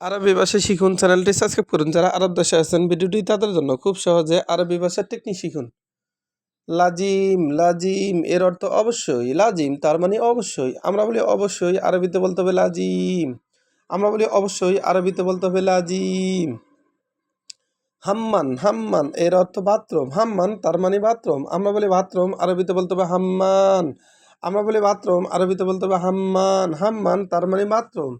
আরবি ভাষা শিখুন চ্যানেলটি সাবস্ক্রাইব করুন। যারা আরব দেশে আছেন ভিডিওটি তাদের জন্য খুব সহজে আরবি ভাষার টেকনিক শিখুন। লাজিম লাজিম এর অর্থ অবশ্যই। লাজিম তার মানে অবশ্যই। আমরা বলি অবশ্যই আরবিতে বলতে হবে লাজিম। আমরা বলি অবশ্যই আরবিতে বলতে হবে লাজিম। হাম্মান হাম্মান এর অর্থ বাথরুম। হাম্মান তার মানে বাথরুম। আমরা বলি বাথরুম আরবিতে বলতে হবে হাম্মান। আমরা বলি বাথরুম আরবিতে বলতে হবে হাম্মান। হাম্মান তার মানে বাথরুম।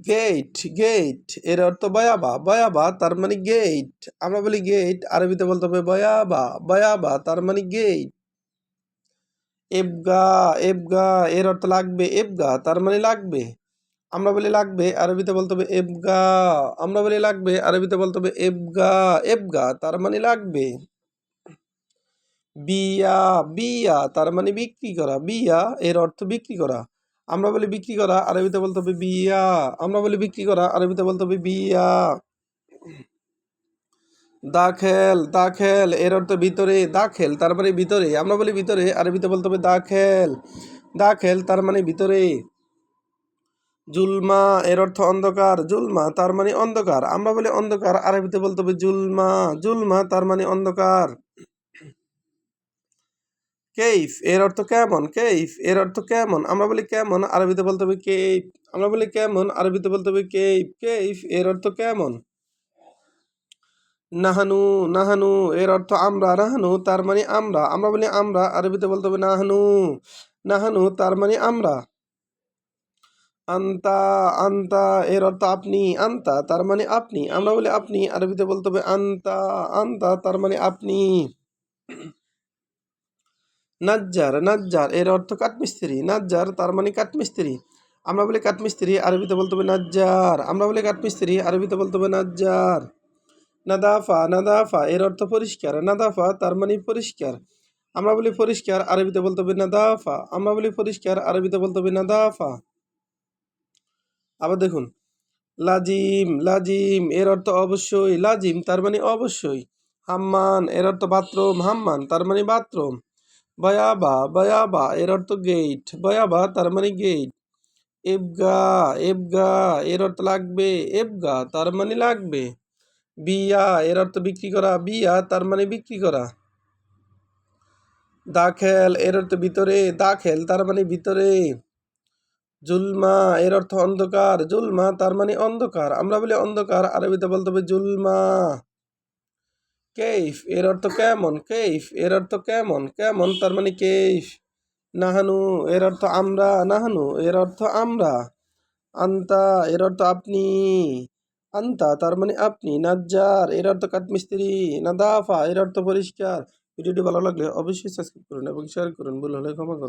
গেট গেট এর অর্থ বয়াবা। বয়াবা তার মানে গেট। আমরা বলি গেট আরবিতে বলতে হবে বয়াবা। বয়াবা তার মানে গেট। এবগা এবগা এর অর্থ লাগবে। এবগা তার মানে লাগবে। আমরা বলি লাগবে আরবিতে বলতে হবে এবগা। আমরা বলি লাগবে আরবিতে বলতে হবে এবগা। এবগা তার মানে লাগবে। বিয়া বিয়া তার মানে বিক্রি করা। বিয়া এর অর্থ বিক্রি করা। আমরা বলি বিক্রি করা আরবিতে বলতে হবে বিয়া। আমরা বলি বিক্রি করা আরবিতে বলতে হবে বিয়া। দাখেল দাখেল এর অর্থ ভিতরে। দাখেল তার মানে ভিতরে। আমরা বলি ভিতরে আরবিতে বলতে হবে দাখেল। দাখেল তার মানে ভিতরে। জুলমা এর অর্থ অন্ধকার। জুলমা তার মানে অন্ধকার। আমরা বলি অন্ধকার আরবিতে বলতে হবে জুলমা। জুলমা তার মানে অন্ধকার। কেইফ এর অর্থ কেমন। কেইফ এর অর্থ কেমন। আমরা বলি কেমন আরবিতে বলতে হবে কেইফ। আমরা বলি কেমন আরবিতে বলতে হবে কেইফ। কেইফ এর অর্থ কেমন। নাহানু নাহানু এর অর্থ আমরা। নাহানু তার মানে আমরা। আমরা বলি আমরা আরবিতে বলতে হবে নাহানু। নাহানু তার মানে আমরা। আন্তা আন্তা এর অর্থ আপনি। আন্তা তার মানে আপনি। আমরা বলি আপনি আরবিতে বলতে হবে আন্তা। আন্তা তার মানে আপনি। নাজ্জার নাজ্জার এর অর্থ কাঠমিস্ত্রি। নাজ্জার তার মানে কাঠমিস্ত্রি। আমরা বলি কাঠমিস্ত্রি আরবিতে বলতে হবে নাজ্জার। আমরা বলি কাঠমিস্ত্রি আরবিতে বলতে হবে নাজ্জার। নাদাফা নাদাফা এর অর্থ পরিষ্কার। নাদাফা তার মানে পরিষ্কার। আমরা বলি পরিষ্কার আরবিতে বলতে হবে নাদাফা। আমরা বলি পরিষ্কার আরবিতে বলতে হবে নাদাফা। আবার দেখুন লাজিম লাজিম এর অর্থ অবশ্যই। লাজিম তার মানে অবশ্যই। হাম্মান এর অর্থ বাথরুম। হাম্মান তার মানে বাথরুম। বয়াবা বয়াবা এর অর্থ গেট। বয়াবা তার মানে গেট। এবগা এবগা এর অর্থ লাগবে। এবগা তার মানে লাগবে। বিয়া এর অর্থ বিক্রি করা। বিয়া তার মানে বিক্রি করা। দাখেল এর অর্থ ভিতরে। দাখেল তার মানে ভিতরে। জুলমা এর অর্থ অন্ধকার। জুলমা তার মানে অন্ধকার। আমরা বলি অন্ধকার আরবিতে বলতে হবে জুলমা। কেইফ এর অর্থ কেমন। কেইফ এর অর্থ কেমন। কেমন তার মানে কেইফ। নাহানু এর অর্থ আমরা। নাহানু এর অর্থ আমরা। আন্তা এর অর্থ আপনি। আন্তা তার মানে আপনি। নাজ্জার এর অর্থ কাঠমিস্ত্রি। নাদাফা এর অর্থ পরিষ্কার। ভিডিওটি ভালো লাগলে অবশ্যই সাবস্ক্রাইব করুন এবং শেয়ার করুন। ভুল হলে ক্ষমা করুন।